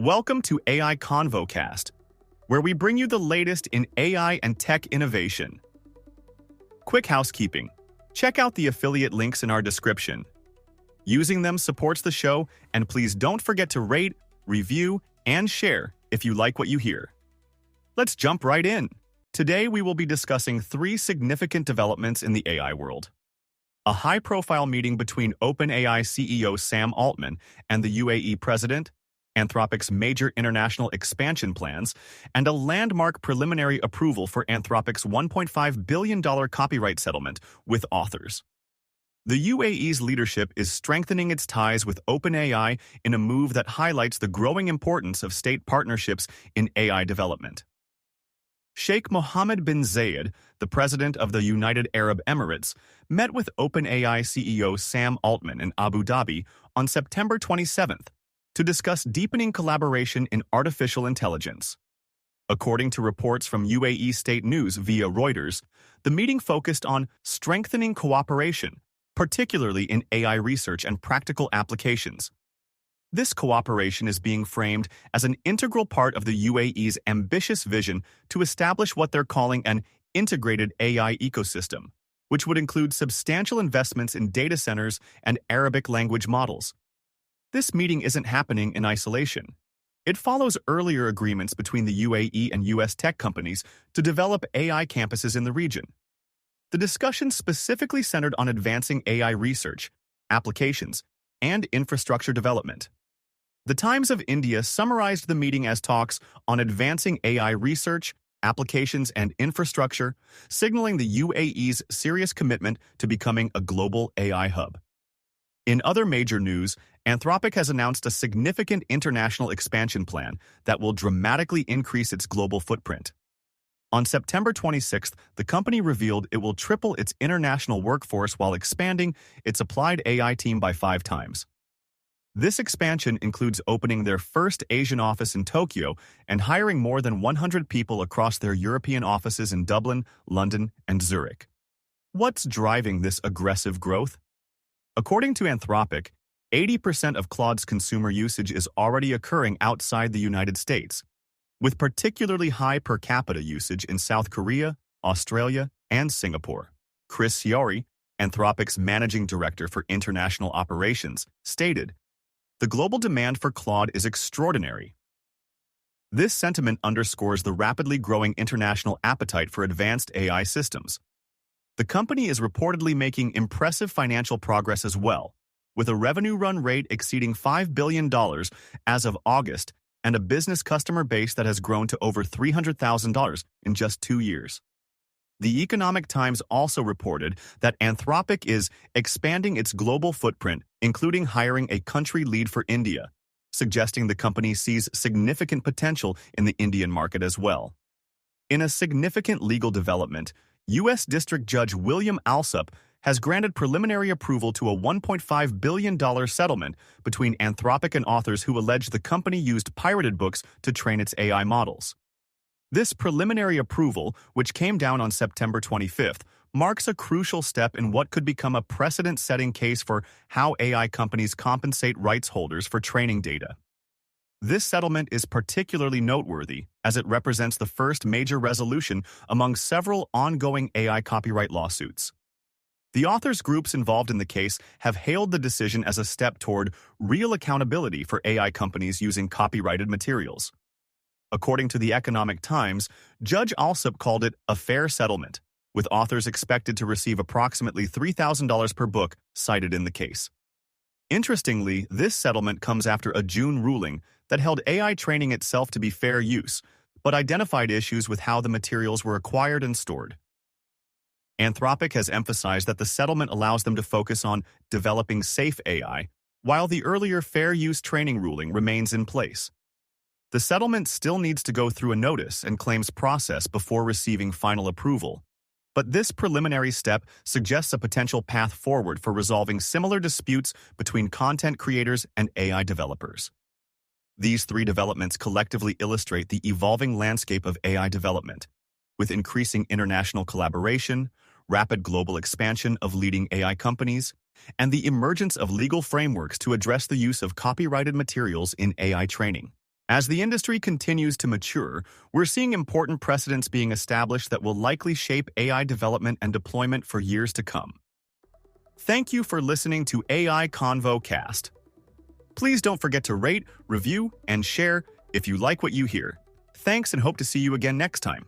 Welcome to AI ConvoCast, where we bring you the latest in AI and tech innovation. Quick housekeeping. Check out the affiliate links in our description. Using them supports the show, and please don't forget to rate, review, and share if you like what you hear. Let's jump right in. Today we will be discussing three significant developments in the AI world. A high-profile meeting between OpenAI CEO Sam Altman and the UAE president, Anthropic's major international expansion plans, and a landmark preliminary approval for Anthropic's $1.5 billion copyright settlement with authors. The UAE's leadership is strengthening its ties with OpenAI in a move that highlights the growing importance of state partnerships in AI development. Sheikh Mohammed bin Zayed, the president of the United Arab Emirates, met with OpenAI CEO Sam Altman in Abu Dhabi on September 27th to discuss deepening collaboration in artificial intelligence. According to reports from UAE state news via Reuters, the meeting focused on strengthening cooperation, particularly in AI research and practical applications. This cooperation is being framed as an integral part of the UAE's ambitious vision to establish what they're calling an integrated AI ecosystem, which would include substantial investments in data centers and Arabic language models. This meeting isn't happening in isolation. It follows earlier agreements between the UAE and US tech companies to develop AI campuses in the region. The discussion specifically centered on advancing AI research, applications, and infrastructure development. The Times of India summarized the meeting as talks on advancing AI research, applications, and infrastructure, signaling the UAE's serious commitment to becoming a global AI hub. In other major news, Anthropic has announced a significant international expansion plan that will dramatically increase its global footprint. On September 26th, the company revealed it will triple its international workforce while expanding its applied AI team by 5 times. This expansion includes opening their first Asian office in Tokyo and hiring more than 100 people across their European offices in Dublin, London, and Zurich. What's driving this aggressive growth? According to Anthropic, 80% of Claude's consumer usage is already occurring outside the United States, with particularly high per capita usage in South Korea, Australia, and Singapore. Chris Yori, Anthropic's managing director for international operations, stated, "The global demand for Claude is extraordinary." This sentiment underscores the rapidly growing international appetite for advanced AI systems. The company is reportedly making impressive financial progress as well, with a revenue run rate exceeding $5 billion as of August and a business customer base that has grown to over $300,000 in just 2 years. The Economic Times also reported that Anthropic is expanding its global footprint, including hiring a country lead for India, suggesting the company sees significant potential in the Indian market as well. In a significant legal development, U.S. District Judge William Alsup has granted preliminary approval to a $1.5 billion settlement between Anthropic and authors who allege the company used pirated books to train its AI models. This preliminary approval, which came down on September 25th, marks a crucial step in what could become a precedent-setting case for how AI companies compensate rights holders for training data. This settlement is particularly noteworthy as it represents the first major resolution among several ongoing AI copyright lawsuits. The authors' groups involved in the case have hailed the decision as a step toward real accountability for AI companies using copyrighted materials. According to the Economic Times, Judge Alsup called it a fair settlement, with authors expected to receive approximately $3,000 per book cited in the case. Interestingly, this settlement comes after a June ruling that held AI training itself to be fair use, but identified issues with how the materials were acquired and stored. Anthropic has emphasized that the settlement allows them to focus on developing safe AI, while the earlier fair use training ruling remains in place. The settlement still needs to go through a notice and claims process before receiving final approval, but this preliminary step suggests a potential path forward for resolving similar disputes between content creators and AI developers. These three developments collectively illustrate the evolving landscape of AI development, with increasing international collaboration, rapid global expansion of leading AI companies, and the emergence of legal frameworks to address the use of copyrighted materials in AI training. As the industry continues to mature, we're seeing important precedents being established that will likely shape AI development and deployment for years to come. Thank you for listening to AI Convo Cast. Please don't forget to rate, review, and share if you like what you hear. Thanks and hope to see you again next time.